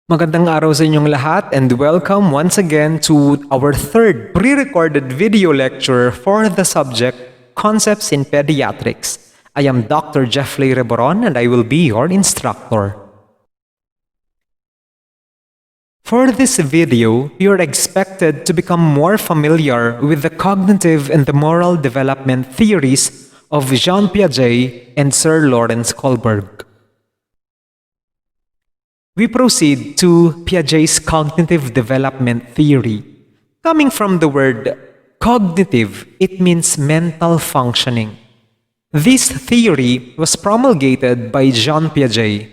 Magandang araw sa inyong lahat and welcome once again to our third pre-recorded video lecture for the subject Concepts in Pediatrics. I am Dr. Leigh Taay Reburon and I will be your instructor. For this video, you are expected to become more familiar with the cognitive and the moral development theories of Jean Piaget and Sir Lawrence Kohlberg. We proceed to Piaget's cognitive development theory. Coming from the word cognitive, it means mental functioning. This theory was promulgated by Jean Piaget.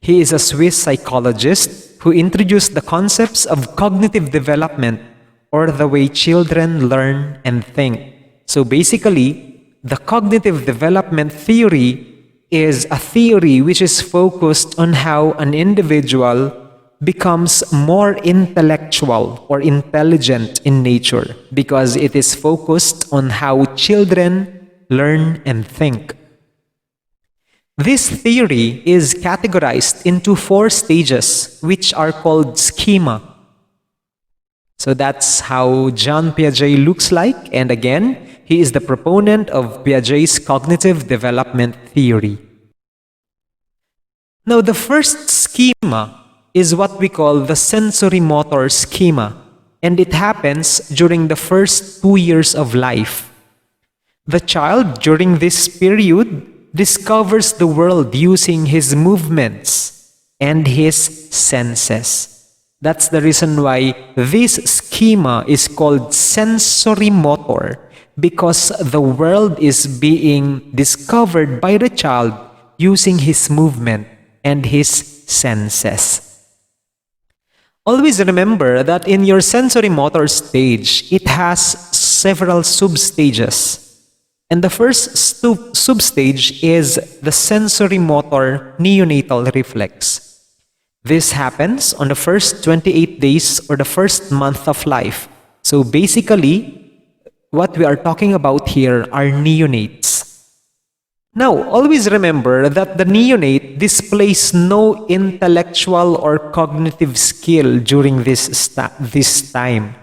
He is a Swiss psychologist who introduced the concepts of cognitive development, or the way children learn and think. So basically, the cognitive development theory is a theory which is focused on how an individual becomes more intellectual or intelligent in nature, because it is focused on how children learn and think. This theory is categorized into 4 stages, which are called schema. So that's how Jean Piaget looks like, and again, he is the proponent of Piaget's cognitive development theory. Now, the first schema is what we call the sensory-motor schema, and it happens during the first 2 years of life. The child, during this period, discovers the world using his movements and his senses. That's the reason why this schema is called sensory-motor, because the world is being discovered by the child using his movement and his senses. Always remember that in your sensory-motor stage, it has several sub-stages. And the first sub-stage is the sensory-motor neonatal reflex. This happens on the first 28 days or the first month of life. So basically, what we are talking about here are neonates. Now, always remember that the neonate displays no intellectual or cognitive skill during this time.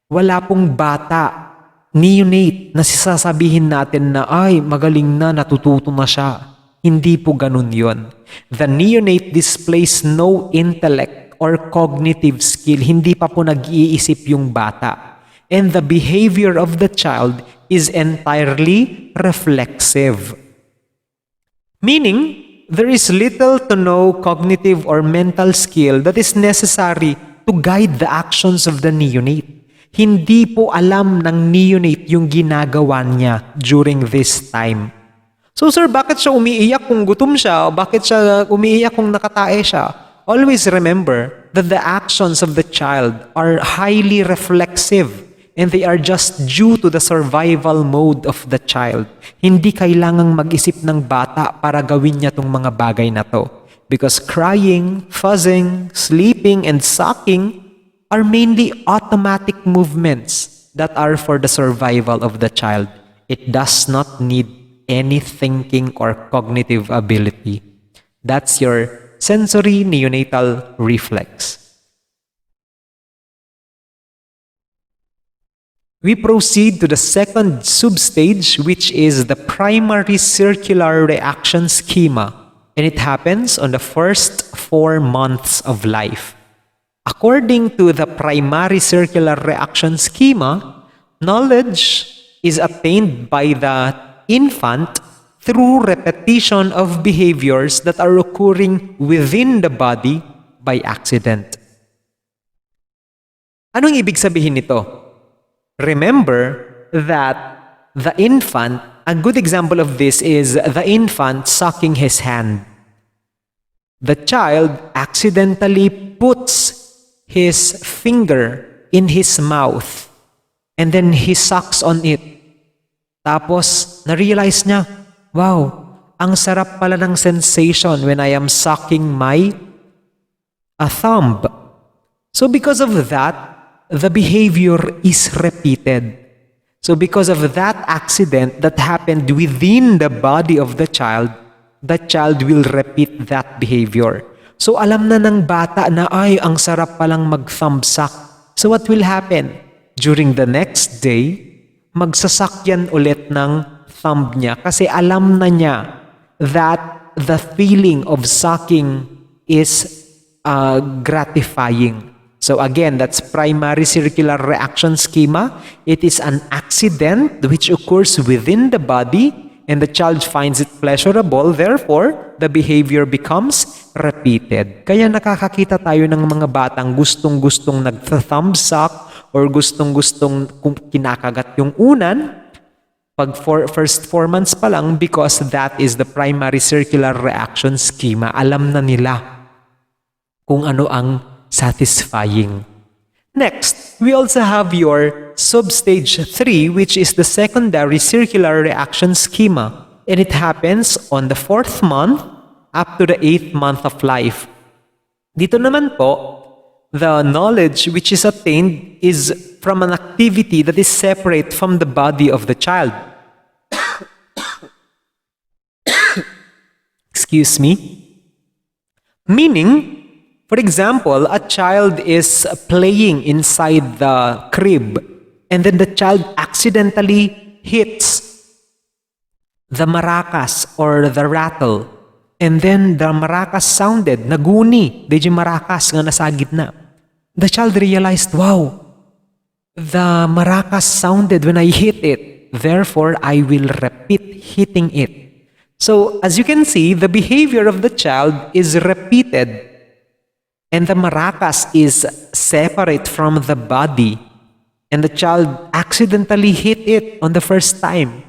Wala pong bata, neonate, na sasabihin natin na, ay, magaling na, natututo na siya. Hindi po ganun yun. The neonate displays no intellect or cognitive skill. Hindi pa po nag-iisip yung bata. And the behavior of the child is entirely reflexive. Meaning, there is little to no cognitive or mental skill that is necessary to guide the actions of the neonate. Hindi po alam ng neonate yung ginagawa niya during this time. So sir, bakit siya umiiyak kung gutom siya? O bakit siya umiiyak kung nakatae siya? Always remember that the actions of the child are highly reflexive and they are just due to the survival mode of the child. Hindi kailangang mag-isip ng bata para gawin niya tong mga bagay na to. Because crying, fuzzing, sleeping, and sucking are mainly automatic movements that are for the survival of the child. It does not need any thinking or cognitive ability. That's your sensory neonatal reflex. We proceed to the second substage, which is the primary circular reaction schema, and it happens on the first 4 months of life. According to the primary circular reaction schema, knowledge is attained by the infant through repetition of behaviors that are occurring within the body by accident. Anong ibig sabihin nito? Remember that the infant, a good example of this is the infant sucking his hand. The child accidentally puts his finger in his mouth and then he sucks on it. Tapos, na-realize niya, wow, ang sarap pala ng sensation when I am sucking my thumb. So because of that, the behavior is repeated. So because of that accident that happened within the body of the child will repeat that behavior. So alam na ng bata na ay ang sarap palang mag-thumb suck. So what will happen? During the next day, magsasak yan ulit ng thumb niya kasi alam na niya that the feeling of sucking is gratifying. So again, that's primary circular reaction schema. It is an accident which occurs within the body and the child finds it pleasurable, therefore, the behavior becomes repeated. Kaya nakakakita tayo ng mga batang gustong-gustong nag-thumb suck or gustong-gustong kinakagat yung unan pag first 4 months pa lang because that is the primary circular reaction schema. Alam na nila kung ano ang satisfying. Next, we also have your substage 3, which is the secondary circular reaction schema. And it happens on the 4th month up to the 8th month of life. Dito naman po, the knowledge which is attained is from an activity that is separate from the body of the child. Excuse me. Meaning, for example, a child is playing inside the crib and then the child accidentally hits the maracas or the rattle. And then the maracas sounded, naguni, di maracas nga nasa gitna. The child realized, wow, the maracas sounded when I hit it. Therefore, I will repeat hitting it. So, as you can see, the behavior of the child is repeated. And the maracas is separate from the body. And the child accidentally hit it on the first time.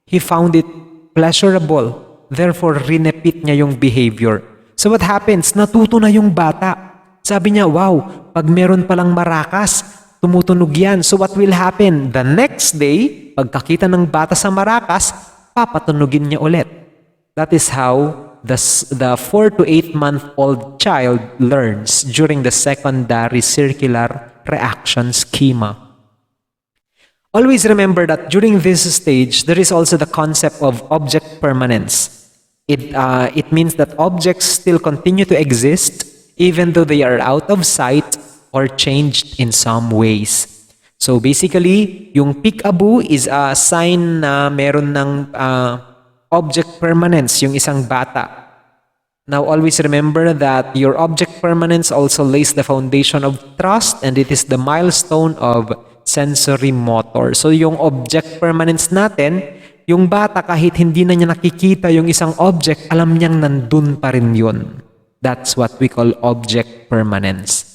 He found it pleasurable. Therefore, repeat niya yung behavior. So what happens? Natuto na yung bata. Sabi niya, wow, pag meron palang maracas, tumutunog yan. So what will happen? The next day, pagkakita ng bata sa maracas, papatunugin niya ulit. That is how the 4 to 8 month old child learns during the secondary circular reaction schema. Always remember that during this stage, there is also the concept of object permanence. It means that objects still continue to exist even though they are out of sight or changed in some ways. So basically, yung peekaboo is a sign na meron ng object permanence yung isang bata. Now, always remember that your object permanence also lays the foundation of trust and it is the milestone of sensory motor. So, yung object permanence natin, yung bata kahit hindi na niya nakikita yung isang object, alam niyang nandun pa rin yun. That's what we call object permanence.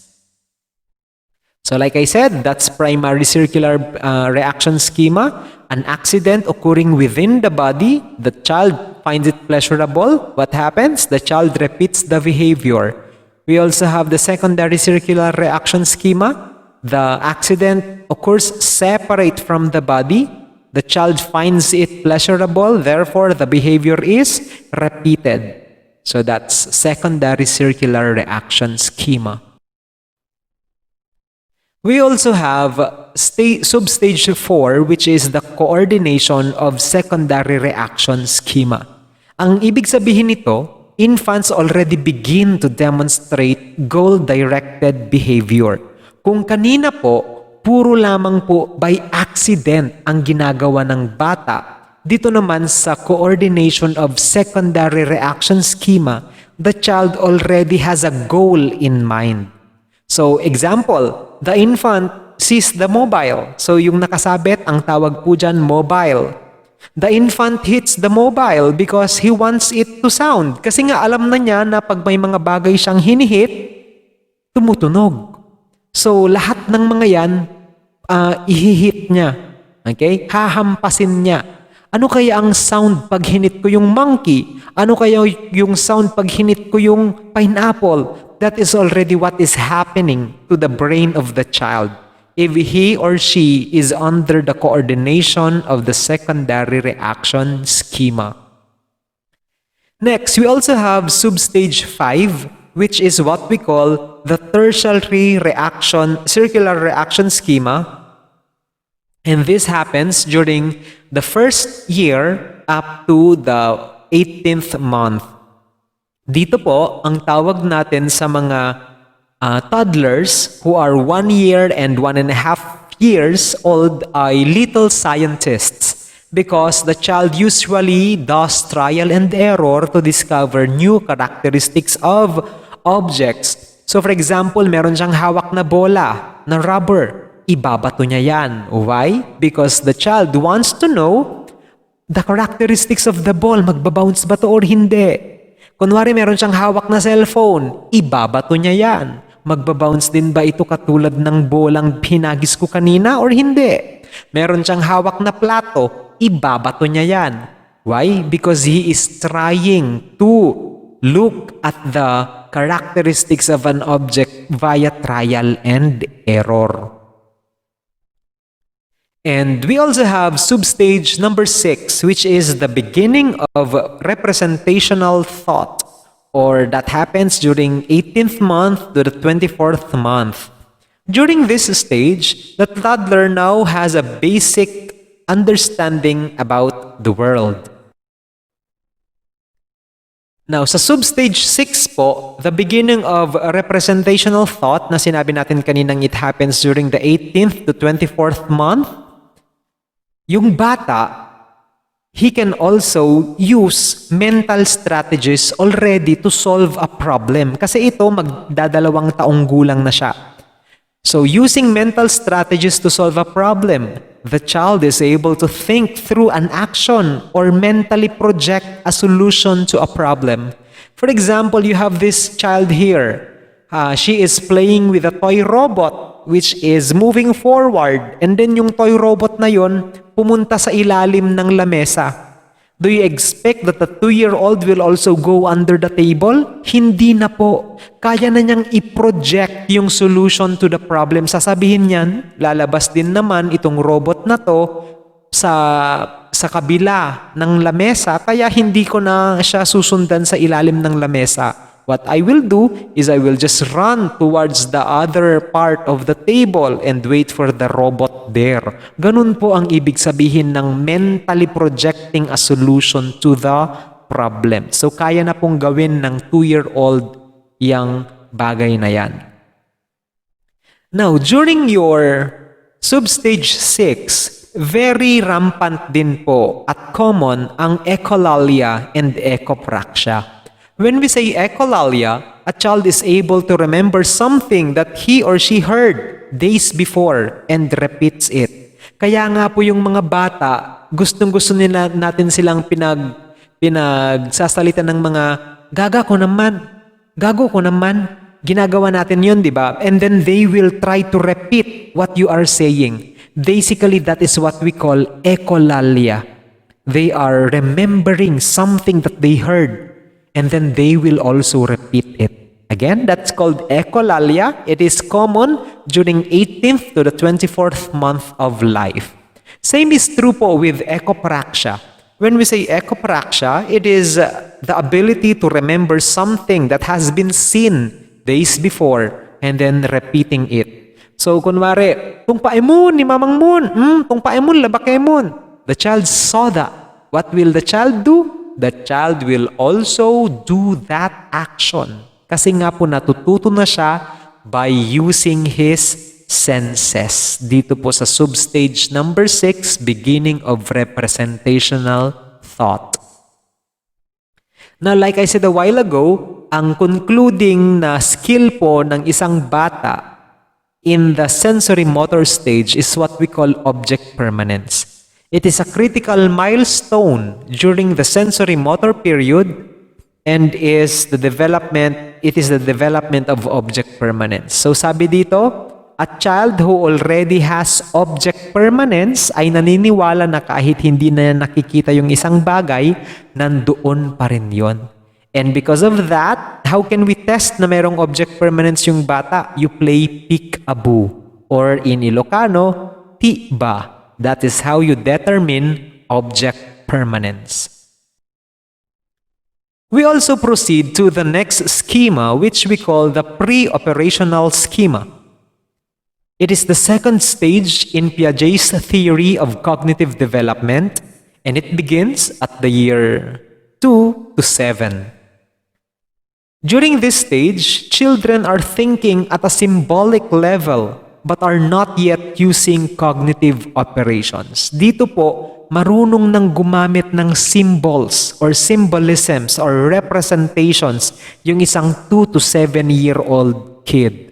So like I said, that's primary circular reaction schema. An accident occurring within the body, the child finds it pleasurable. What happens? The child repeats the behavior. We also have the secondary circular reaction schema. The accident occurs separate from the body. The child finds it pleasurable. Therefore, the behavior is repeated. So that's secondary circular reaction schema. We also have substage 4, which is the coordination of secondary reaction schema. Ang ibig sabihin nito, infants already begin to demonstrate goal-directed behavior. Kung kanina po, puro lamang po by accident ang ginagawa ng bata, dito naman sa coordination of secondary reaction schema, the child already has a goal in mind. So, example, the infant sees the mobile. So, yung nakasabit, ang tawag po dyan, mobile. The infant hits the mobile because he wants it to sound. Kasi nga, alam na niya na pag may mga bagay siyang hinihit, tumutunog. So, lahat ng mga yan, ihihit niya. Okay? Hahampasin niya. Ano kaya ang sound pag hinit ko yung monkey? Ano kaya yung sound pag hinit ko yung pineapple? That is already what is happening to the brain of the child if he or she is under the coordination of the secondary reaction schema. Next, we also have substage 5, which is what we call the tertiary circular reaction schema. And this happens during the first year up to the 18th month. Dito po, ang tawag natin sa mga toddlers who are 1 year and 1.5 years old ay little scientists because the child usually does trial and error to discover new characteristics of objects. So for example, meron siyang hawak na bola, na rubber. Ibabato niya yan. Why? Because the child wants to know the characteristics of the ball. Magbabounce ba to or hindi? Kunwari meron siyang hawak na cellphone. Ibabato niya yan. Magbabounce din ba ito katulad ng bolang pinagis ko kanina or hindi? Meron siyang hawak na plato. Ibabato niya yan. Why? Because he is trying to look at the characteristics of an object via trial and error. And we also have substage number 6, which is the beginning of representational thought, or that happens during 18th month to the 24th month. During this stage, the toddler now has a basic understanding about the world. Now, sa substage 6 po, the beginning of representational thought na sinabi natin kaninang it happens during the 18th to 24th month, yung bata, he can also use mental strategies already to solve a problem. Kasi ito, magdadalawang taong gulang na siya. So, using mental strategies to solve a problem, the child is able to think through an action or mentally project a solution to a problem. For example, you have this child here. She is playing with a toy robot which is moving forward, and then yung toy robot na yon pumunta sa ilalim ng lamesa. Do you expect that the 2-year-old will also go under the table? Hindi na po. Kaya na niyang i-project yung solution to the problem. Sasabihin niyan, lalabas din naman itong robot na to sa kabila ng lamesa, kaya hindi ko na siya susundan sa ilalim ng lamesa. What I will do is I will just run towards the other part of the table and wait for the robot there. Ganun po ang ibig sabihin ng mentally projecting a solution to the problem. So kaya na pong gawin ng 2-year-old yang bagay na yan. Now, during your substage 6, very rampant din po at common ang echolalia and echopraxia. When we say echolalia, a child is able to remember something that he or she heard days before and repeats it. Kaya nga po yung mga bata, gustong-gusto nila natin silang pinagsasalita ng mga gago ko naman. Ginagawa natin yun, di ba? And then they will try to repeat what you are saying. Basically, that is what we call echolalia. They are remembering something that they heard. And then they will also repeat it. Again, that's called echolalia. It is common during 18th to the 24th month of life. Same is true po with echopraxia. When we say echopraxia, it is the ability to remember something that has been seen days before and then repeating it. So, kunwari, tung paemun ni mamang mun, tung paemun labakemon. The child saw that. What will the child do? The child will also do that action. Kasi nga po natututo na siya by using his senses. Dito po sa substage number 6, beginning of representational thought. Now, like I said a while ago, ang concluding na skill po ng isang bata in the sensory motor stage is what we call object permanence. It is a critical milestone during the sensory motor period and it is the development of object permanence. So sabi dito, a child who already has object permanence ay naniniwala na kahit hindi na nakikita yung isang bagay, nandoon pa rin yon. And because of that, how can we test na merong object permanence yung bata? You play peek-a-boo, or in Ilocano, ti-ba. That is how you determine object permanence. We also proceed to the next schema, which we call the pre-operational schema. It is the second stage in Piaget's theory of cognitive development, and it begins at the year 2 to 7. During this stage, children are thinking at a symbolic level but are not yet using cognitive operations. Dito po, marunong nang gumamit ng symbols or symbolisms or representations yung isang 2 to 7-year-old kid.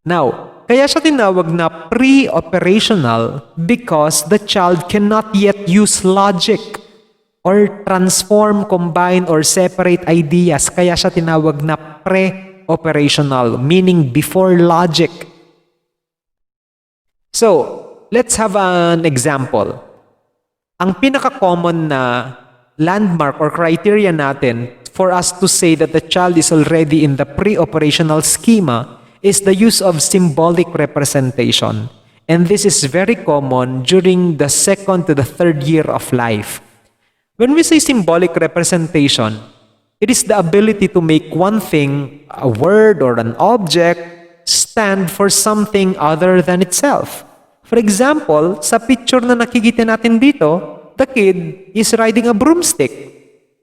Now, kaya siya tinawag na pre-operational because the child cannot yet use logic or transform, combine, or separate ideas. Kaya siya tinawag na pre-operational, meaning before logic. So, let's have an example. Ang pinaka-common na landmark or criteria natin for us to say that the child is already in the pre-operational schema is the use of symbolic representation. And this is very common during the 2nd to the 3rd year of life. When we say symbolic representation, it is the ability to make one thing, a word or an object, stand for something other than itself. For example, sa picture na nakikita natin dito, the kid is riding a broomstick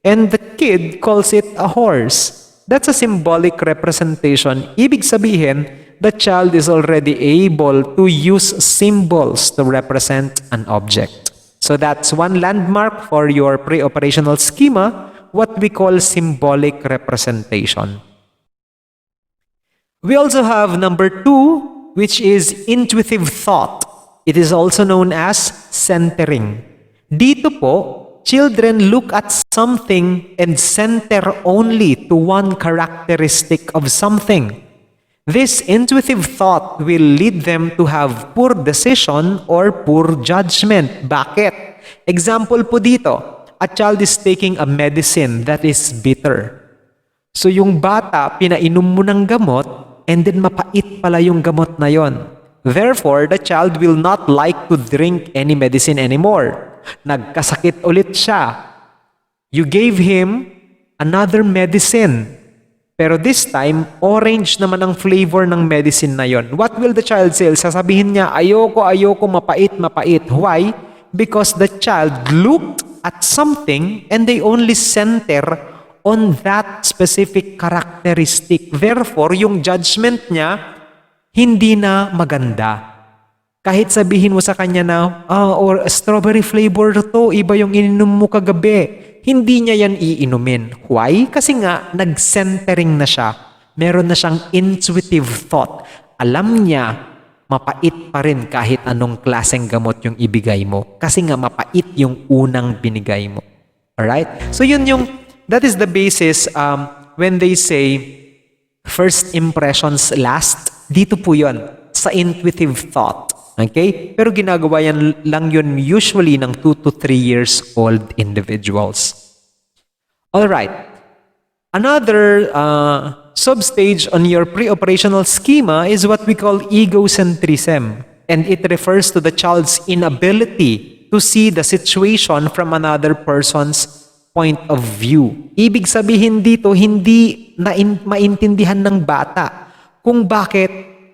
and the kid calls it a horse. That's a symbolic representation. Ibig sabihin, the child is already able to use symbols to represent an object. So that's one landmark for your pre-operational schema, what we call symbolic representation. We also have number 2, which is intuitive thought. It is also known as centering. Dito po, children look at something and center only to one characteristic of something. This intuitive thought will lead them to have poor decision or poor judgment. Bakit? Example po dito, a child is taking a medicine that is bitter. So yung bata, pinainom mo ng gamot and then mapait pala yung gamot na yon. Therefore, the child will not like to drink any medicine anymore. Nagkasakit ulit siya. You gave him another medicine. Pero this time, orange naman ang flavor ng medicine na yon. What will the child say? Sasabihin niya, ayoko, mapait. Why? Because the child looked at something and they only center on that specific characteristic. Therefore, yung judgment niya, hindi na maganda. Kahit sabihin mo sa kanya na, or strawberry flavor to, iba yung ininom mo kagabi. Hindi niya yan iinumin. Why? Kasi nga, nag-centering na siya. Meron na siyang intuitive thought. Alam niya, mapait pa rin kahit anong klaseng gamot yung ibigay mo. Kasi nga, mapait yung unang binigay mo. Alright? So that is the basis when they say, first impressions last. Dito po yun, sa intuitive thought. Okay? Pero ginagawa lang yun usually ng 2 to 3 years old individuals. Alright. Another substage on your pre-operational schema is what we call egocentrism. And it refers to the child's inability to see the situation from another person's point of view. Ibig sabihin dito, hindi maintindihan ng bata kung bakit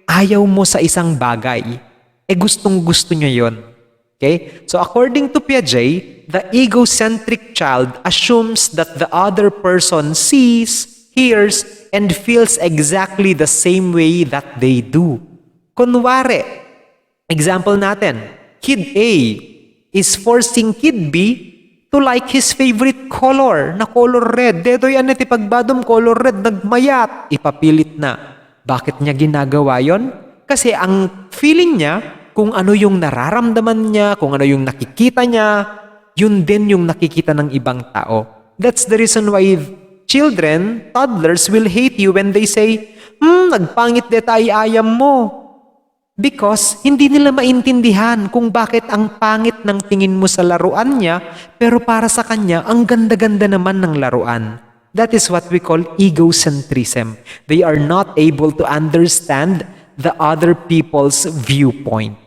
ayaw mo sa isang bagay. Gustong-gusto niya yon. Okay? So according to Piaget, the egocentric child assumes that the other person sees, hears, and feels exactly the same way that they do. Kunwari, example natin, Kid A is forcing Kid B to like his favorite color, na color red. Dedoy aneti pagbadom color red, nagmayat. Ipapilit na. Bakit niya ginagawa yon? Kasi ang feeling niya, kung ano yung nararamdaman niya, kung ano yung nakikita niya, yun din yung nakikita ng ibang tao. That's the reason why children, toddlers will hate you when they say, nagpangit detay ayam mo. Because hindi nila maintindihan kung bakit ang pangit ng tingin mo sa laruan niya, pero para sa kanya, ang ganda-ganda naman ng laruan. That is what we call egocentrism. They are not able to understand the other people's viewpoint.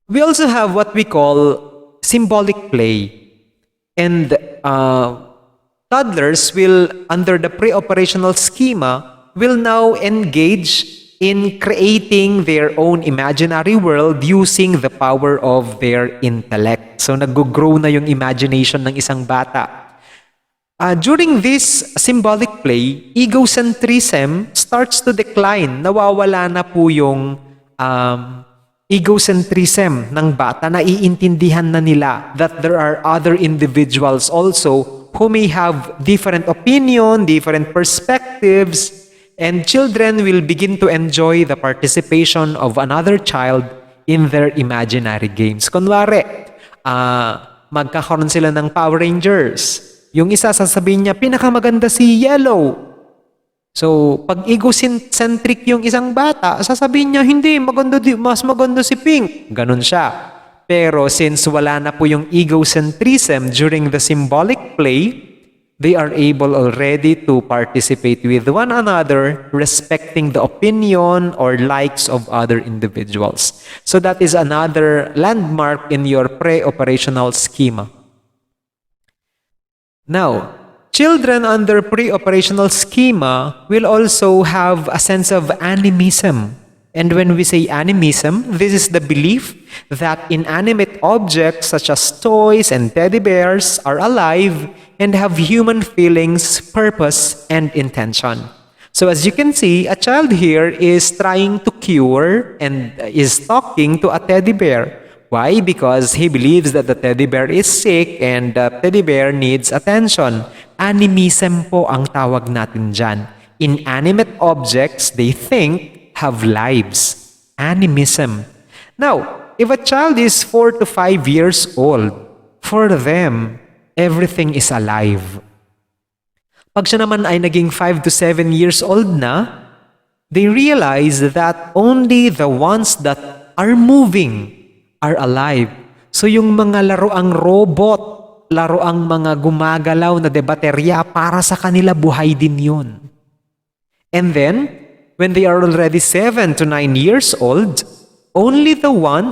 We also have what we call symbolic play. And toddlers will, under the pre-operational schema, will now engage in creating their own imaginary world using the power of their intellect. So nag-grow na yung imagination ng isang bata. During this symbolic play, egocentrism starts to decline. Nawawala na po yung egocentrism ng bata. Naiintindihan na nila that there are other individuals also who may have different opinion, different perspectives, and children will begin to enjoy the participation of another child in their imaginary games. Kunwari, magkakaroon sila ng Power Rangers. Yung isa sasabihin niya, pinakamaganda si Yellow. So, pag egocentric yung isang bata, sasabihin niya, hindi, mas maganda si Pink. Ganun siya. Pero since wala na po yung egocentrism during the symbolic play, they are able already to participate with one another, respecting the opinion or likes of other individuals. So that is another landmark in your pre-operational schema. Now, children under pre-operational schema will also have a sense of animism. And when we say animism, this is the belief that inanimate objects such as toys and teddy bears are alive and have human feelings, purpose, and intention. So as you can see, a child here is trying to cure and is talking to a teddy bear. Why? Because he believes that the teddy bear is sick and the teddy bear needs attention. Animism po ang tawag natin dyan. Inanimate objects, they think, have lives. Animism. Now, if a child is 4 to 5 years old, for them, everything is alive. Pag siya naman ay naging 5 to 7 years old na, they realize that only the ones that are moving are alive. So yung mga laruang robot, laruang mga gumagalaw na de baterya, para sa kanila buhay din yun. And then, when they are already 7 to 9 years old,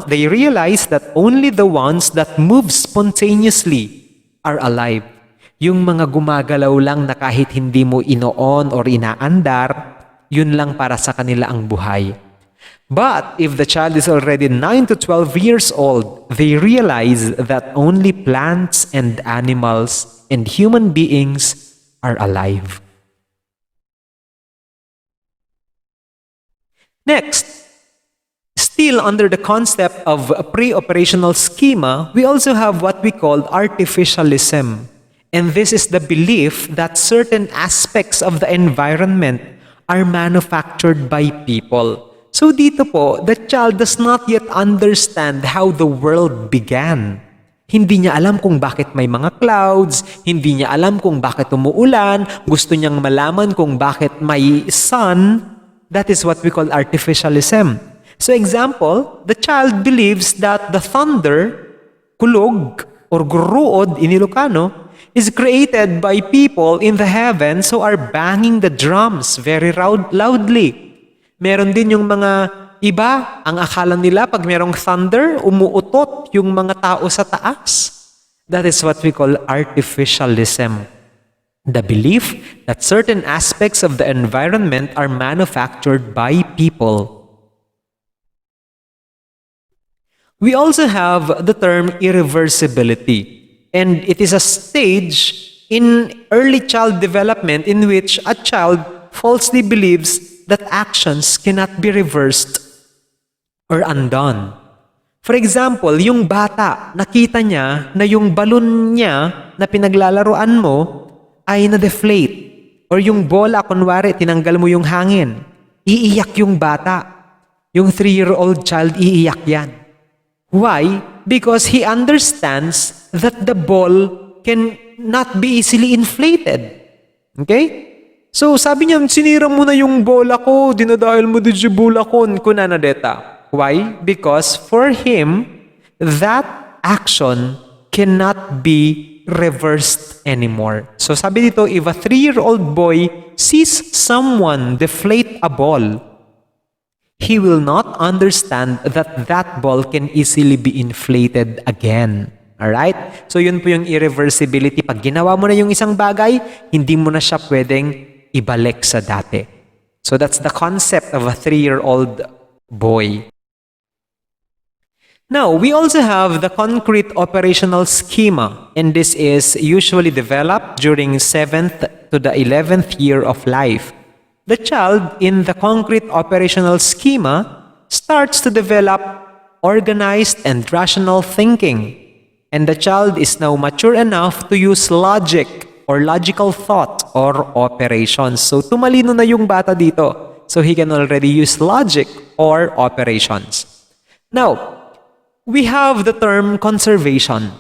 they realize that only the ones that move spontaneously are alive. Yung mga gumagalaw lang na kahit hindi mo inoon or inaandar, yun lang para sa kanila ang buhay. But if the child is already 9 to 12 years old, they realize that only plants and animals and human beings are alive. Next, still under the concept of a pre-operational schema, we also have what we call artificialism. And this is the belief that certain aspects of the environment are manufactured by people. So dito po, the child does not yet understand how the world began. Hindi niya alam kung bakit may mga clouds, hindi niya alam kung bakit umuulan, gusto niyang malaman kung bakit may sun. That is what we call artificialism. So example, the child believes that the thunder, kulog, or guruod in Ilocano, is created by people in the heavens who are banging the drums very loudly. Meron din yung mga iba, ang akala nila pag merong thunder, umuutot yung mga tao sa taas. That is what we call artificialism. The belief that certain aspects of the environment are manufactured by people. We also have the term irreversibility. And it is a stage in early child development in which a child falsely believes that actions cannot be reversed or undone. For example, yung bata, nakita niya na yung balon niya na pinaglalaruan mo ay na-deflate. Or yung bola, kunwari, tinanggal mo yung hangin. Iiyak yung bata. Yung 3-year-old child, iiyak yan. Why? Because he understands that the ball can not be easily inflated. Okay? So sabi niya, sinira mo na yung bola ko, dinadahil mo din yung bola ko, kunanadeta. Why? Because for him, that action cannot be reversed anymore. So sabi dito, if a 3-year-old boy sees someone deflate a ball, he will not understand that that ball can easily be inflated again. Alright? So yun po yung irreversibility. Pag ginawa mo na yung isang bagay, hindi mo na siya pwedeng ibalik sa dati. So that's the concept of a 3-year-old boy. Now, we also have the concrete operational schema, and this is usually developed during 7th to the 11th year of life. The child in the concrete operational schema starts to develop organized and rational thinking, and the child is now mature enough to use logic or logical thought or operations. So, tumalino na yung bata dito. So, he can already use logic or operations. Now, we have the term conservation.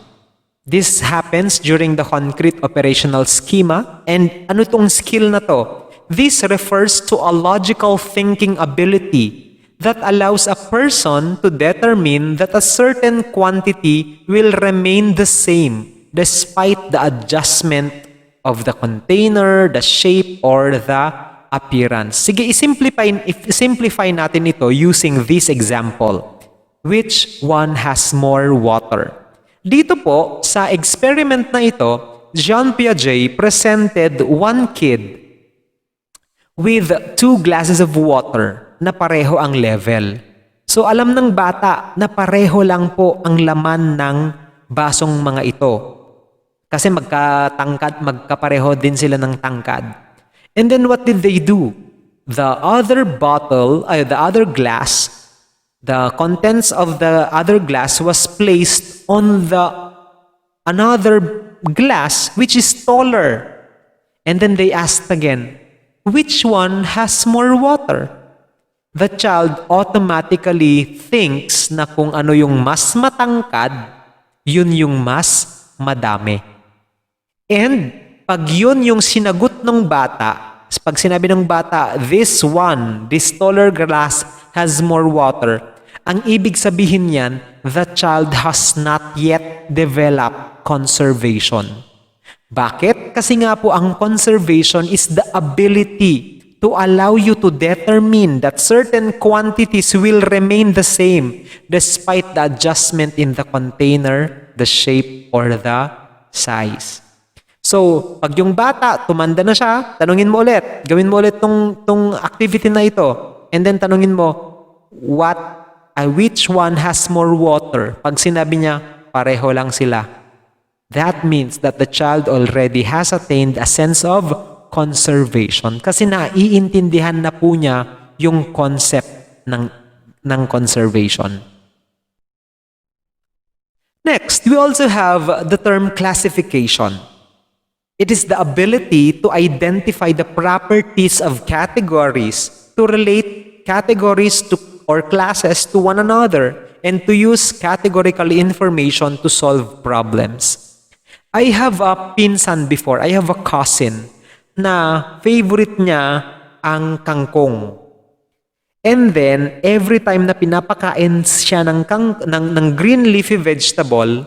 This happens during the concrete operational schema. And ano tong skill na to? This refers to a logical thinking ability that allows a person to determine that a certain quantity will remain the same despite the adjustment of the container, the shape, or the appearance. Sige, isimplify natin ito using this example. Which one has more water? Dito po, sa experiment na ito, Jean Piaget presented one kid with 2 glasses of water na pareho ang level. So alam ng bata na pareho lang po ang laman ng basong mga ito. Kasi magkapareho din sila ng tangkad. And then what did they do? The other glass, the contents of the other glass was placed on the another glass which is taller. And then they asked again, which one has more water? The child automatically thinks na kung ano yung mas matangkad, yun yung mas madami. And pag yun yung sinagot ng bata, pag sinabi ng bata, this taller glass has more water, ang ibig sabihin niyan, the child has not yet developed conservation. Bakit? Kasi nga po ang conservation is the ability to allow you to determine that certain quantities will remain the same despite the adjustment in the container, the shape, or the size. So, pag yung bata, tumanda na siya, tanungin mo ulit, gawin mo ulit tong activity na ito. And then tanungin mo, which one has more water? Pag sinabi niya, pareho lang sila. That means that the child already has attained a sense of conservation. Kasi naiintindihan na po niya yung concept ng conservation. Next, we also have the term classification. It is the ability to identify the properties of categories, to relate categories or classes to one another, and to use categorical information to solve problems. I have a pinsan before, I have a cousin na favorite niya ang kangkong. And then, every time na pinapakain siya ng green leafy vegetable,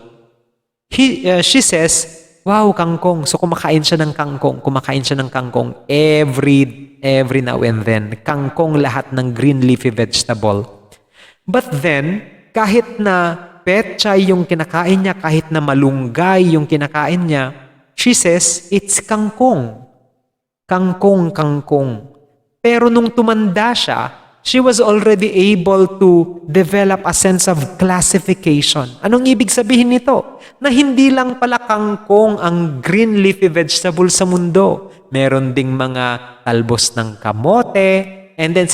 she says, wow, kangkong. So kumakain siya ng kangkong every now and then. Kangkong lahat ng green leafy vegetable. But then, kahit na petchay yung kinakain niya, kahit na malunggay yung kinakain niya, she says, it's kangkong. Kangkong. Pero nung tumanda siya, she was already able to develop a sense of classification. Anong ibig sabihin nito? Na hindi lang pala kangkong ang green leafy vegetable sa mundo. Meron ding mga talbos ng kamote. And then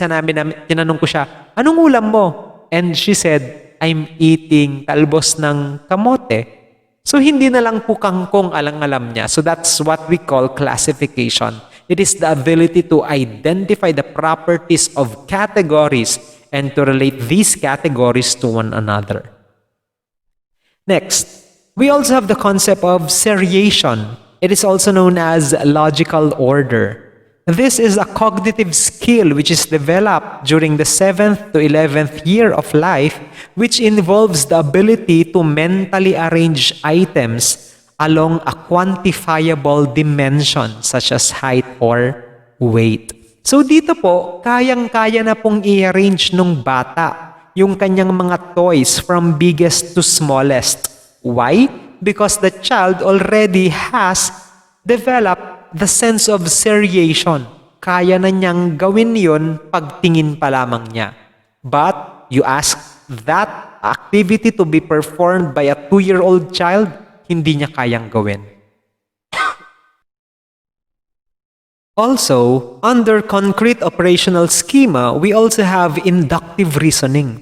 tinanong ko siya, anong ulam mo? And she said, I'm eating talbos ng kamote. So hindi na lang po kangkong alang-alam niya. So that's what we call classification. It is the ability to identify the properties of categories and to relate these categories to one another. Next, we also have the concept of seriation. It is also known as logical order. This is a cognitive skill which is developed during the 7th to 11th year of life, which involves the ability to mentally arrange items along a quantifiable dimension such as height or weight. So dito po, kayang-kaya na pong i-arrange nung bata yung kanyang mga toys from biggest to smallest. Why? Because the child already has developed the sense of seriation. Kaya na niyang gawin yun pagtingin pa lamang niya. But you ask, that activity to be performed by a 2-year-old child, hindi niya kayang gawin. Also, under concrete operational schema, we also have inductive reasoning.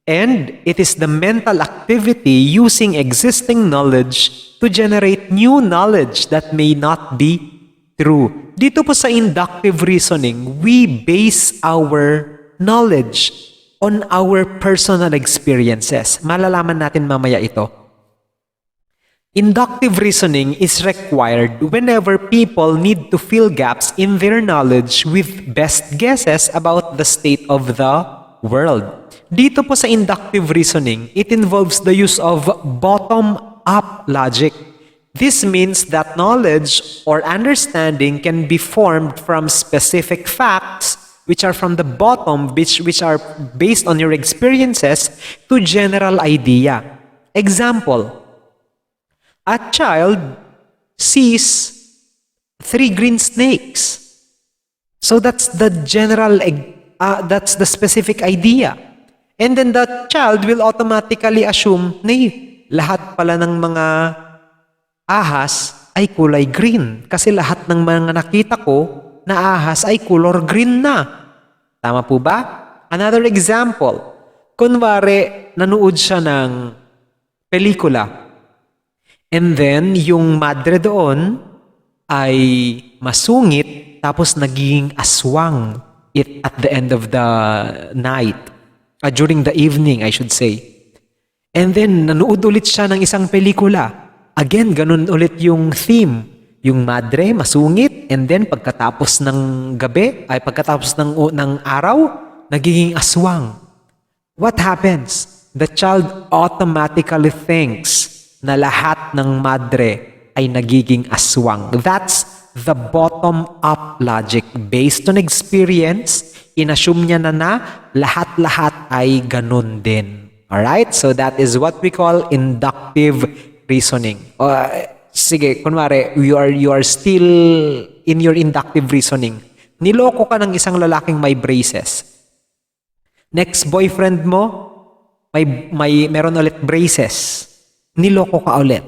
And it is the mental activity using existing knowledge to generate new knowledge that may not be true. Dito po sa inductive reasoning, we base our knowledge on our personal experiences. Malalaman natin mamaya ito. Inductive reasoning is required whenever people need to fill gaps in their knowledge with best guesses about the state of the world. Dito po sa inductive reasoning, it involves the use of bottom-up logic. This means that knowledge or understanding can be formed from specific facts which are from the bottom, which are based on your experiences, to general idea. Example, a child sees 3 green snakes. So that's the general, that's the specific idea. And then the child will automatically assume na lahat pala ng mga ahas ay kulay green. Kasi lahat ng mga nakita ko na ahas ay color green na. Tama po ba? Another example. Kunwari, nanood siya ng pelikula. And then, yung madre doon ay masungit tapos naging aswang at the end of the night. During the evening, I should say. And then, nanood ulit siya ng isang pelikula. Again, ganun ulit yung theme. Yung madre, masungit, and then pagkatapos ng gabi, ay pagkatapos ng araw, nagiging aswang. What happens? The child automatically thinks na lahat ng madre ay nagiging aswang. That's the bottom-up logic. Based on experience, inassume niya na lahat-lahat ay ganun din. Alright? So that is what we call inductive reasoning. Sige, kunwari, you are still in your inductive reasoning. Niloko ka ng isang lalaking may braces. Next boyfriend mo, meron ulit braces. Niloko ka ulit.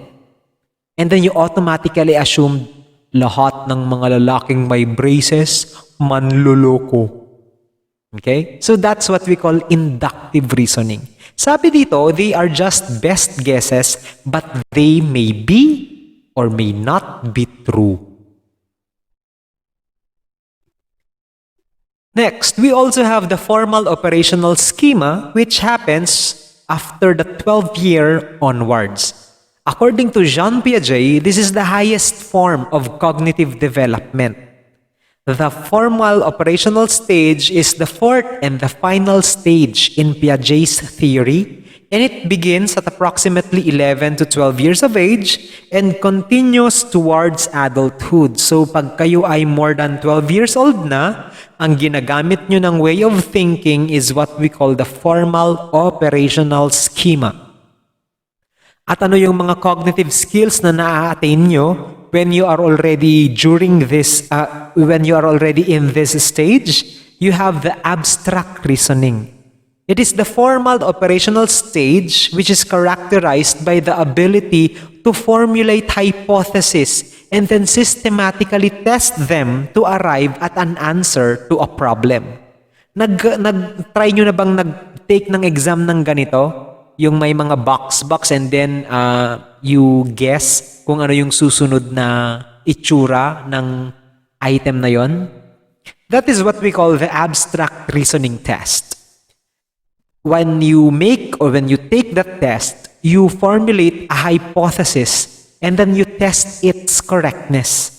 And then you automatically assume lahat ng mga lalaking may braces, manloloko. Okay? So that's what we call inductive reasoning. Sabi dito, they are just best guesses, but they may be or may not be true. Next, we also have the formal operational schema, which happens after the 12th year onwards. According to Jean Piaget, this is the highest form of cognitive development. The formal operational stage is the fourth and the final stage in Piaget's theory, and it begins at approximately 11 to 12 years of age and continues towards adulthood. So pag kayo ay more than 12 years old na, ang ginagamit nyo ng way of thinking is what we call the formal operational schema. At ano yung mga cognitive skills na na-attain nyo when you are already in this stage? You have the abstract reasoning. It is the formal operational stage which is characterized by the ability to formulate hypotheses and then systematically test them to arrive at an answer to a problem. Nag-try nyo na bang nag-take ng exam ng ganito? Yung may mga box and then you guess kung ano yung susunod na itsura ng item na yon? That is what we call the abstract reasoning test. When you take that test, you formulate a hypothesis and then you test its correctness.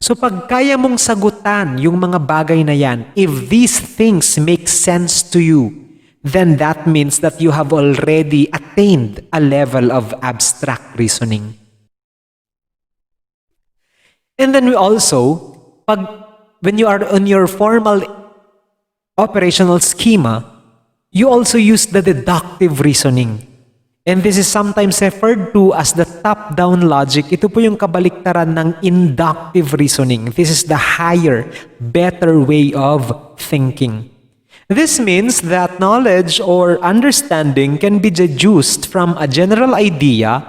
So pag kaya mong sagutan yung mga bagay na yan, if these things make sense to you, then that means that you have already attained a level of abstract reasoning. And then we also, when you are on your formal operational schema, you also use the deductive reasoning. And this is sometimes referred to as the top-down logic. Ito po yung kabaliktaran ng inductive reasoning. This is the higher, better way of thinking. This means that knowledge or understanding can be deduced from a general idea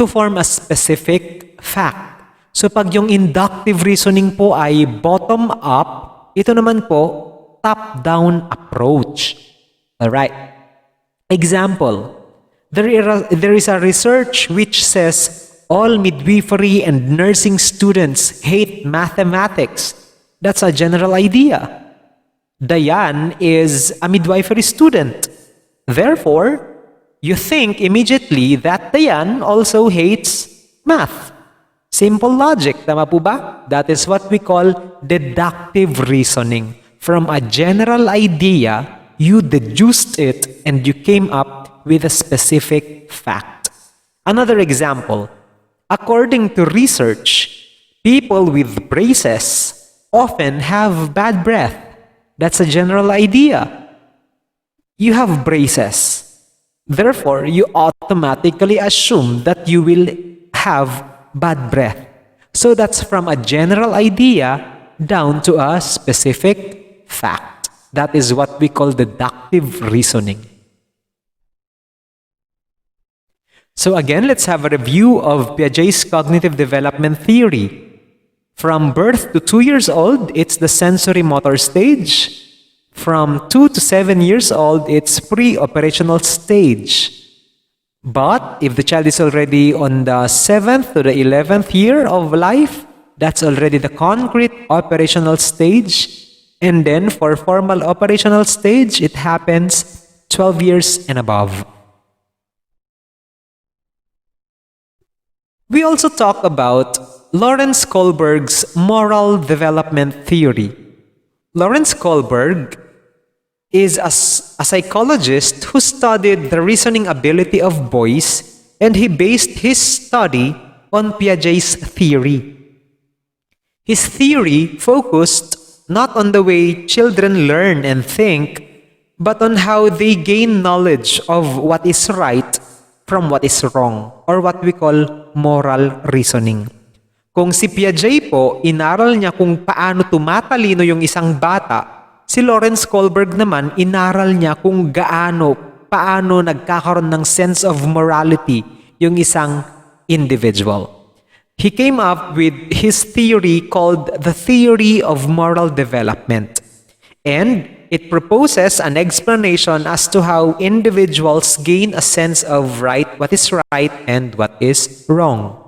to form a specific fact. So pag yung inductive reasoning po ay bottom-up, ito naman po, top-down approach. Alright. Example, there is a research which says all midwifery and nursing students hate mathematics. That's a general idea. Diane is a midwifery student. Therefore, you think immediately that Diane also hates math. Simple logic, tama po ba? That is what we call deductive reasoning. From a general idea, you deduced it and you came up with a specific fact. Another example, according to research, people with braces often have bad breath. That's a general idea. You have braces. Therefore, you automatically assume that you will have bad breath. So that's from a general idea down to a specific fact. That is what we call deductive reasoning. So again, let's have a review of Piaget's cognitive development theory. From birth to 2 years old, it's the sensory motor stage. From 2 to 7 years old, it's pre-operational stage. But if the child is already on the 7th to the 11th year of life, that's already the concrete operational stage. And then for formal operational stage, it happens 12 years and above. We also talk about Lawrence Kohlberg's moral development theory. Lawrence Kohlberg is a psychologist who studied the reasoning ability of boys, and he based his study on Piaget's theory. His theory focused not on the way children learn and think, but on how they gain knowledge of what is right from what is wrong, or what we call moral reasoning. Kung si Piaget po, inaral niya kung paano tumatalino yung isang bata, si Lawrence Kohlberg naman, inaral niya kung paano nagkakaroon ng sense of morality yung isang individual. He came up with his theory called the theory of moral development. And it proposes an explanation as to how individuals gain a sense of what is right and what is wrong.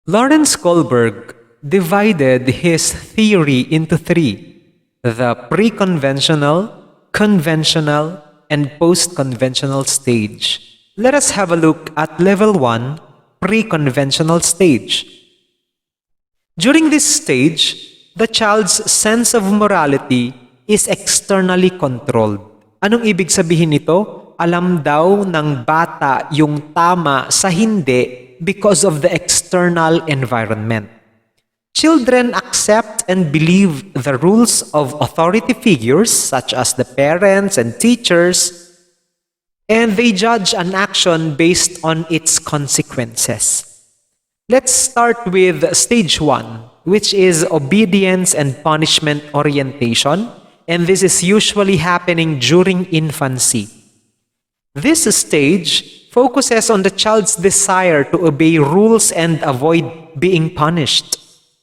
Lawrence Kohlberg divided his theory into three: the pre-conventional, conventional, and post-conventional stage. Let us have a look at level 1, pre-conventional stage. During this stage, the child's sense of morality is externally controlled. Anong ibig sabihin nito? Alam daw ng bata yung tama sa hindi because of the external environment. Children accept and believe the rules of authority figures such as the parents and teachers, and they judge an action based on its consequences. Let's start with stage 1, which is obedience and punishment orientation, and this is usually happening during infancy. This stage focuses on the child's desire to obey rules and avoid being punished.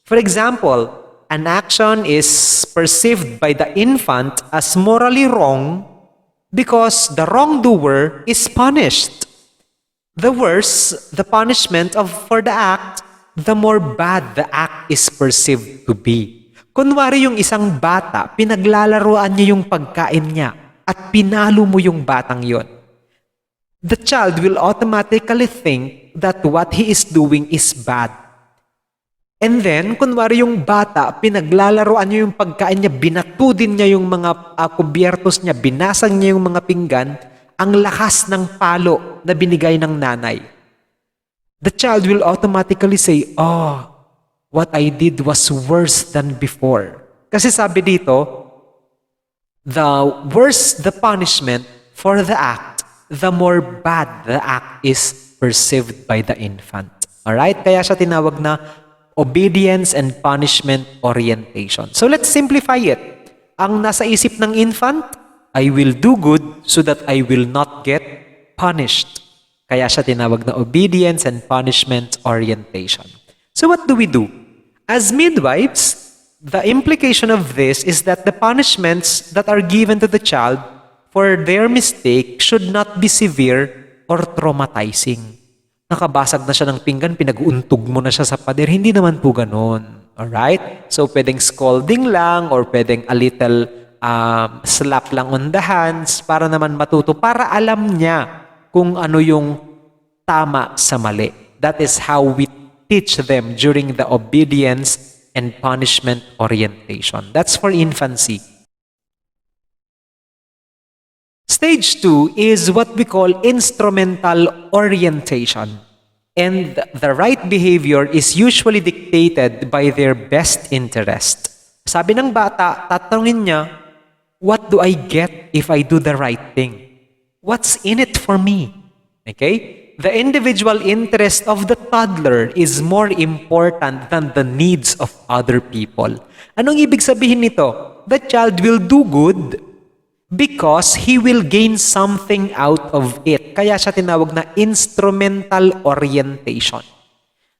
For example, an action is perceived by the infant as morally wrong because the wrongdoer is punished. The worse the punishment for the act, the more bad the act is perceived to be. Kunwari yung isang bata, pinaglalaroan niya yung pagkain niya at pinalo mo yung batang yon. The child will automatically think that what he is doing is bad. And then, kunwari yung bata, pinaglalaroan niya yung pagkain niya, binatudin niya yung mga kubyertos niya, binasag niya yung mga pinggan, ang lakas ng palo na binigay ng nanay. The child will automatically say, "Oh, what I did was worse than before." Kasi sabi dito, the worse the punishment for the act, the more bad the act is perceived by the infant. Alright? Kaya siya tinawag na obedience and punishment orientation. So let's simplify it. ang nasa isip ng infant, I will do good so that I will not get punished. Kaya siya tinawag na obedience and punishment orientation. So what do we do? As midwives, the implication of this is that the punishments that are given to the child for their mistake should not be severe or traumatizing. Nakabasag na siya ng pinggan, pinag-uuntog mo na siya sa pader. Hindi naman po ganun. Alright? So, pwedeng scolding lang or pwedeng a little slap lang on the hands para naman matuto, para alam niya kung ano yung tama sa mali. That is how we teach them during the obedience and punishment orientation. That's for infancy. Stage 2 is what we call instrumental orientation. And the right behavior is usually dictated by their best interest. Sabi ng bata, tatanungin niya, what do I get if I do the right thing? What's in it for me? Okay? The individual interest of the toddler is more important than the needs of other people. Anong ibig sabihin nito? The child will do good because he will gain something out of it. Kaya siya tinawag na instrumental orientation.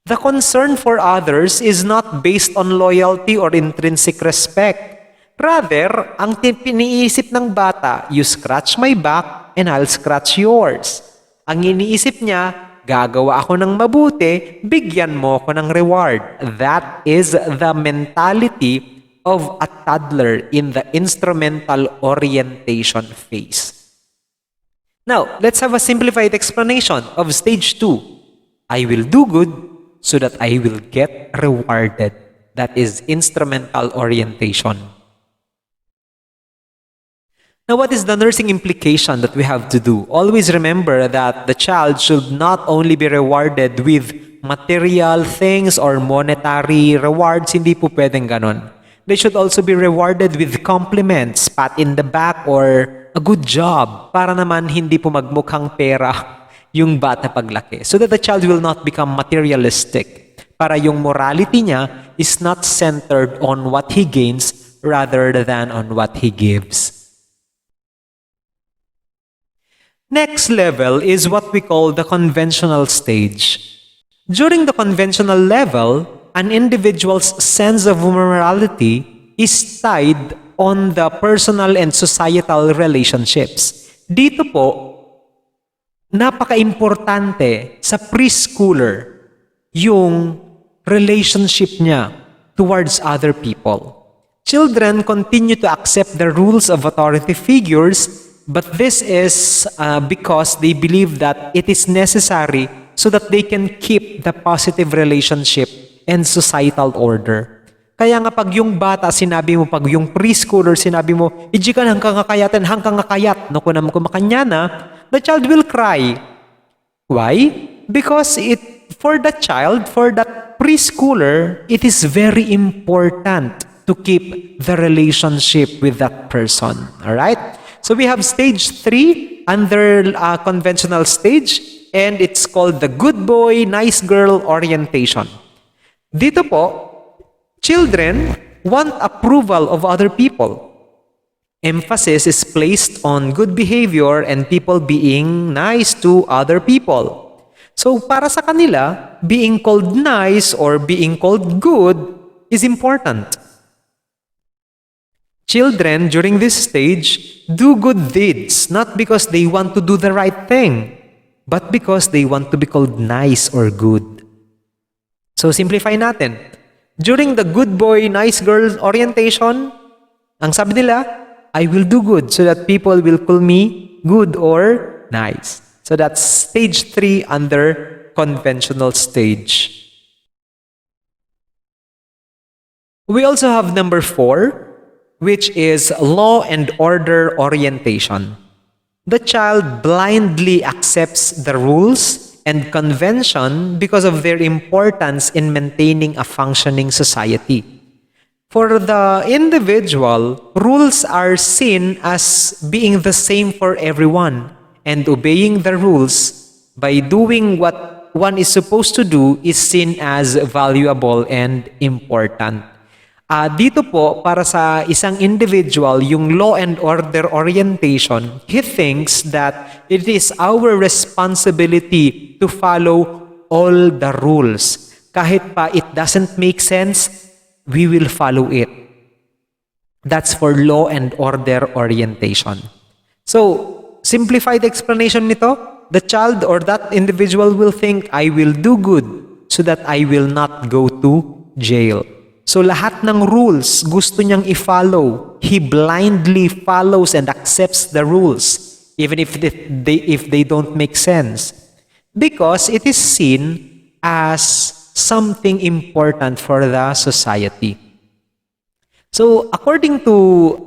The concern for others is not based on loyalty or intrinsic respect. Rather, ang piniisip ng bata, you scratch my back and I'll scratch yours. Ang iniisip niya, gagawa ako ng mabuti, bigyan mo ko ng reward. That is the mentality of a toddler in the instrumental orientation phase. Now, let's have a simplified explanation of stage 2. I will do good so that I will get rewarded. That is instrumental orientation. Now, what is the nursing implication that we have to do? Always remember that the child should not only be rewarded with material things or monetary rewards. Hindi po pwedeng ganon. They should also be rewarded with compliments, pat in the back, or a good job para naman hindi po magmukhang pera yung bata paglaki. So that the child will not become materialistic. Para yung morality niya is not centered on what he gains rather than on what he gives. Next level is what we call the conventional stage. During the conventional level, an individual's sense of morality is tied on the personal and societal relationships. Dito po, napaka-importante sa preschooler yung relationship niya towards other people. Children continue to accept the rules of authority figures, but this is because they believe that it is necessary so that they can keep the positive relationship and societal order. Kaya nga pag yung bata sinabi mo, pag yung preschooler sinabi mo, ijikan hanggang kakayatan, hanggang kakayat, no kunam kumakanya na, the child will cry. Why? Because for the child, for that preschooler, it is very important to keep the relationship with that person. Alright? So we have stage 3 under conventional stage, and it's called the good boy, nice girl orientation. Dito po, children want approval of other people. Emphasis is placed on good behavior and people being nice to other people. So para sa kanila, being called nice or being called good is important. Children during this stage do good deeds not because they want to do the right thing, but because they want to be called nice or good. So simplify natin. During the good boy, nice girl orientation, ang sabi nila, I will do good so that people will call me good or nice. So that's stage 3 under conventional stage. We also have number 4, which is law and order orientation. The child blindly accepts the rules and convention because of their importance in maintaining a functioning society. For the individual, rules are seen as being the same for everyone, and obeying the rules by doing what one is supposed to do is seen as valuable and important. Dito po, para sa isang individual, yung law and order orientation, he thinks that it is our responsibility to follow all the rules. Kahit pa it doesn't make sense, we will follow it. That's for law and order orientation. So, simplified explanation nito, the child or that individual will think, I will do good so that I will not go to jail. So lahat ng rules gusto niyang i-follow. He blindly follows and accepts the rules even if they don't make sense. Because it is seen as something important for the society. So according to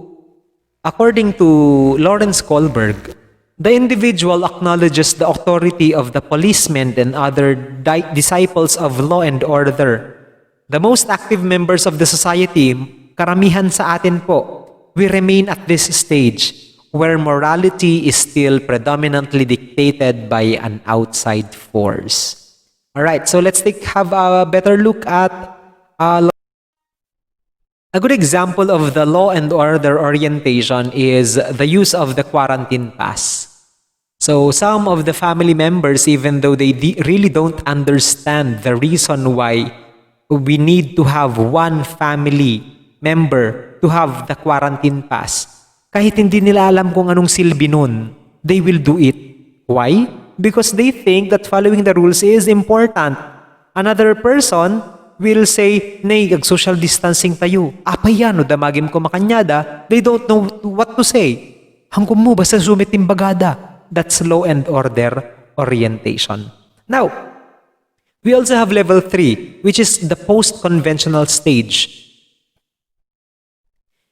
Lawrence Kohlberg, the individual acknowledges the authority of the policemen and other disciples of law and order. The most active members of the society, karamihan sa atin po, we remain at this stage where morality is still predominantly dictated by an outside force. Alright, so let's have a better look at a good example of the law and order orientation is the use of the quarantine pass. So some of the family members, even though they really don't understand the reason why we need to have one family member to have the quarantine pass, kahit hindi nila alam kung anong silbi nun, they will do it. Why? Because they think that following the rules is important. Another person will say, nay, social distancing tayo. Apa yan, o damagim ko makanyada. They don't know what to say. Hangkom mo, basta sumitim bagada. That's law and order orientation. Now, we also have level 3, which is the post-conventional stage.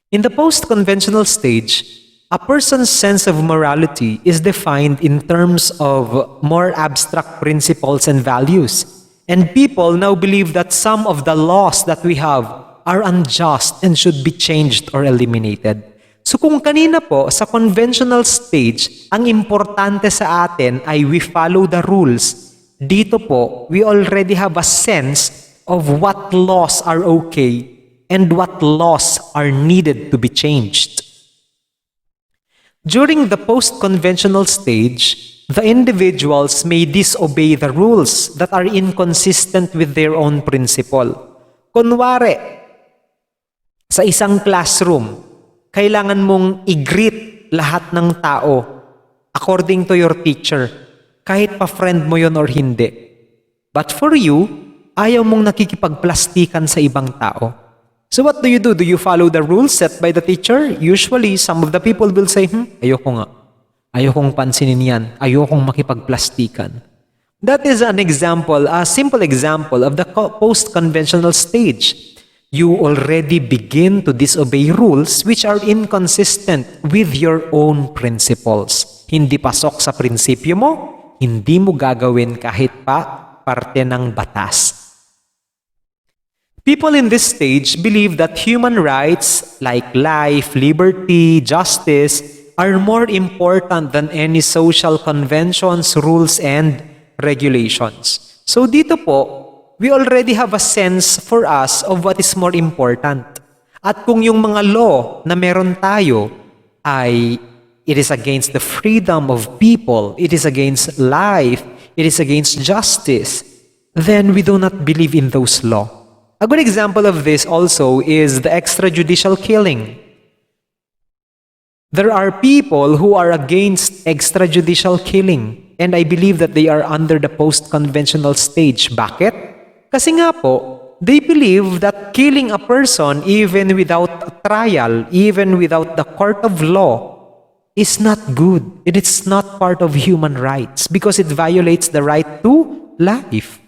In the post-conventional stage, a person's sense of morality is defined in terms of more abstract principles and values. And people now believe that some of the laws that we have are unjust and should be changed or eliminated. So kung kanina po, sa conventional stage, ang importante sa atin ay we follow the rules. Dito po, we already have a sense of what laws are okay and what laws are needed to be changed. During the post-conventional stage, the individuals may disobey the rules that are inconsistent with their own principle. Kunwari, sa isang classroom, kailangan mong i-greet lahat ng tao according to your teacher. Kahit pa-friend mo yon or hindi. But for you, ayaw mong nakikipagplastikan sa ibang tao. So what do? Do you follow the rules set by the teacher? Usually, some of the people will say, ayoko nga. Ayokong pansinin yan. Ayokong makipagplastikan. That is an example, a simple example of the post-conventional stage. You already begin to disobey rules which are inconsistent with your own principles. Hindi pasok sa prinsipyo mo, hindi mo gagawin kahit pa parte ng batas. People in this stage believe that human rights like life, liberty, justice are more important than any social conventions, rules, and regulations. So dito po, we already have a sense for us of what is more important. At kung yung mga law na meron tayo ay it is against the freedom of people, it is against life, it is against justice, then we do not believe in those laws. A good example of this also is the extrajudicial killing. There are people who are against extrajudicial killing, and I believe that they are under the post-conventional stage. Bakit? Kasi nga po, they believe that killing a person even without a trial, even without the court of law, is not good. It is not part of human rights because it violates the right to life.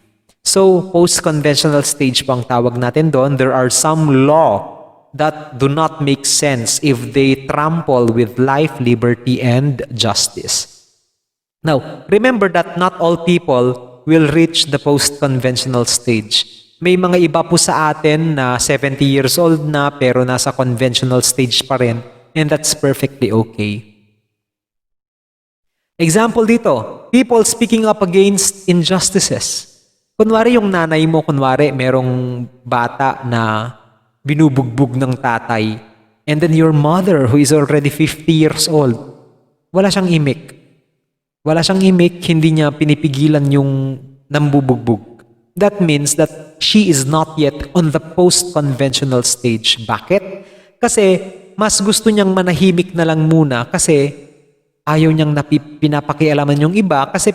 So, post-conventional stage pang tawag natin doon, there are some law that do not make sense if they trample with life, liberty, and justice. Now, remember that not all people will reach the post-conventional stage. May mga iba po sa atin na 70 years old na pero nasa conventional stage pa rin, and that's perfectly okay. Example dito, people speaking up against injustices. Kunwari yung nanay mo, kunwari merong bata na binubugbog ng tatay. And then your mother who is already 50 years old, wala siyang imik. Wala siyang imik, hindi niya pinipigilan yung nambubugbog. That means that she is not yet on the post-conventional stage. Bakit? Kasi mas gusto niyang manahimik na lang muna kasi ayaw niyang pinapakialaman yung iba kasi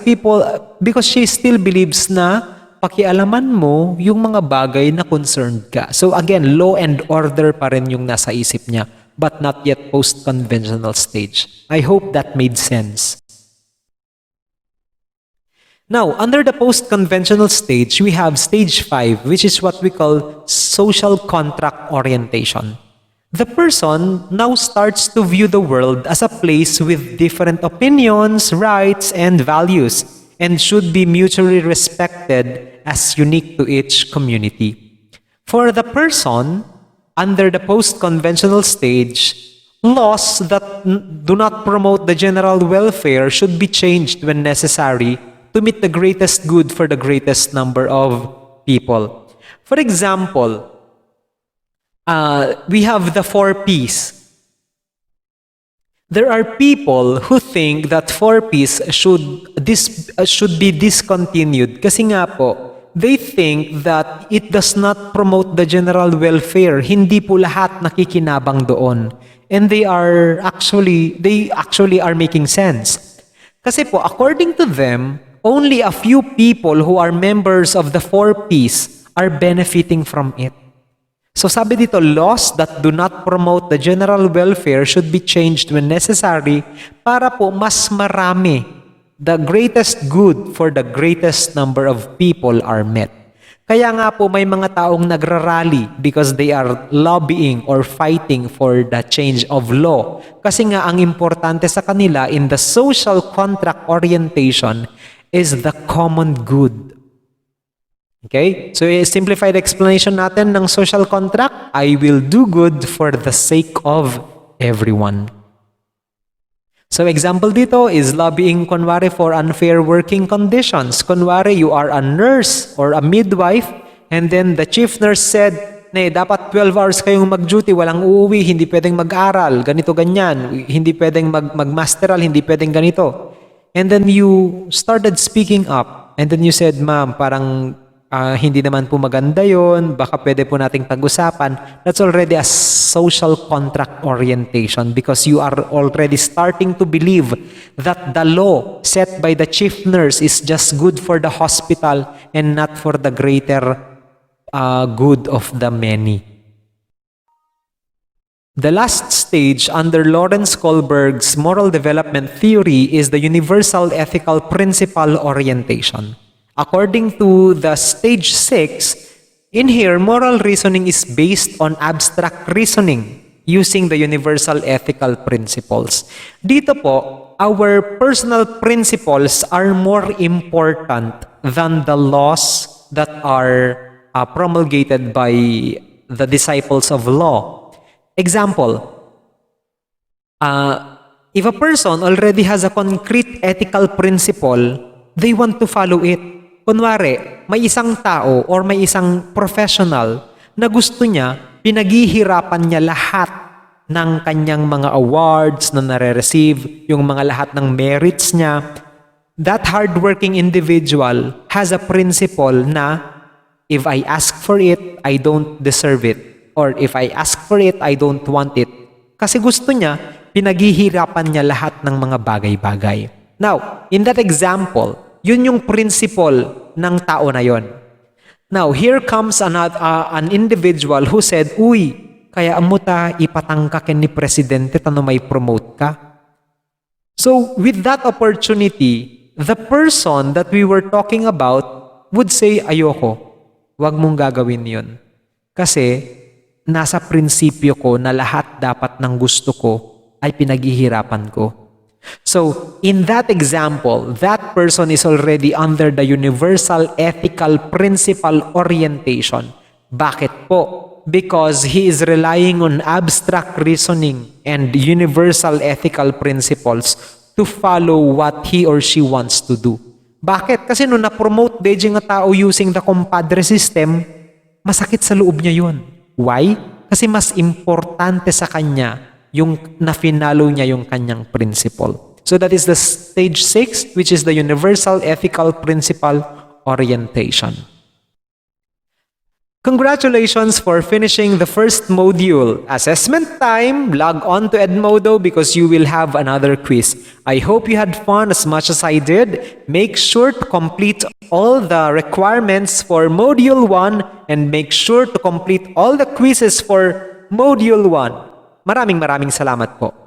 because she still believes na pakialaman mo yung mga bagay na concerned ka. So again, law and order pa rin yung nasa isip niya, but not yet post-conventional stage. I hope that made sense. Now, under the post-conventional stage, we have stage 5, which is what we call social contract orientation. The person now starts to view the world as a place with different opinions, rights, and values, and should be mutually respected as unique to each community. For the person, under the post-conventional stage, laws that do not promote the general welfare should be changed when necessary to meet the greatest good for the greatest number of people. For example, we have the 4 Ps. There are people who think that 4 Ps should be discontinued kasi nga po, they think that it does not promote the general welfare. Hindi po lahat nakikinabang doon. And they actually are making sense. Kasi po, according to them, only a few people who are members of the 4 Ps are benefiting from it. So sabi dito, laws that do not promote the general welfare should be changed when necessary para po mas marami. The greatest good for the greatest number of people are met. Kaya nga po may mga taong nagrarally because they are lobbying or fighting for the change of law. Kasi nga ang importante sa kanila in the social contract orientation is the common good. Okay? So, a simplified explanation natin ng social contract, I will do good for the sake of everyone. So, example dito is lobbying, kunwari, for unfair working conditions. Kunwari, you are a nurse or a midwife, and then the chief nurse said, dapat 12 hours kayong mag-duty, walang uuwi, hindi pwedeng mag-aral, ganito, ganyan, hindi pwedeng mag-masteral, hindi pwedeng ganito. And then you started speaking up. And then you said, ma'am, parang hindi naman po maganda yon, baka pwede po nating pag-usapan. That's already a social contract orientation because you are already starting to believe that the law set by the chief nurse is just good for the hospital and not for the greater good of the many. The last stage under Lawrence Kohlberg's moral development theory is the universal ethical principle orientation. According to the stage 6, in here, moral reasoning is based on abstract reasoning using the universal ethical principles. Dito po, our personal principles are more important than the laws that are promulgated by the disciples of law. Example, if a person already has a concrete ethical principle, they want to follow it. Kunwari, may isang tao or may isang professional na gusto niya, pinaghihirapan niya lahat ng kanyang mga awards na nare-receive, yung mga lahat ng merits niya. That hardworking individual has a principle na if I ask for it, I don't deserve it. Or if I ask for it, I don't want it. Kasi gusto niya, pinaghihirapan niya lahat ng mga bagay-bagay. Now, in that example, yun yung principle ng tao na yon. Now, here comes an individual who said, uy, kaya mo ta ipatangkakin ni Presidente tano may promote ka. So, with that opportunity, the person that we were talking about would say, ayoko, wag mong gagawin yun. Kasi, nasa prinsipyo ko na lahat dapat ng gusto ko ay pinaghihirapan ko. So, in that example, that person is already under the universal ethical principle orientation. Bakit po? Because he is relying on abstract reasoning and universal ethical principles to follow what he or she wants to do. Bakit? Kasi nung na-promote nga tao using the compadre system, masakit sa loob niya yun. Why? Kasi mas importante sa kanya yung na-finalo niya yung kanyang principle. So that is the stage 6, which is the Universal Ethical Principle Orientation. Congratulations for finishing the first module. Assessment time, log on to Edmodo because you will have another quiz. I hope you had fun as much as I did. Make sure to complete all the requirements for Module 1 and make sure to complete all the quizzes for Module 1. Maraming salamat po.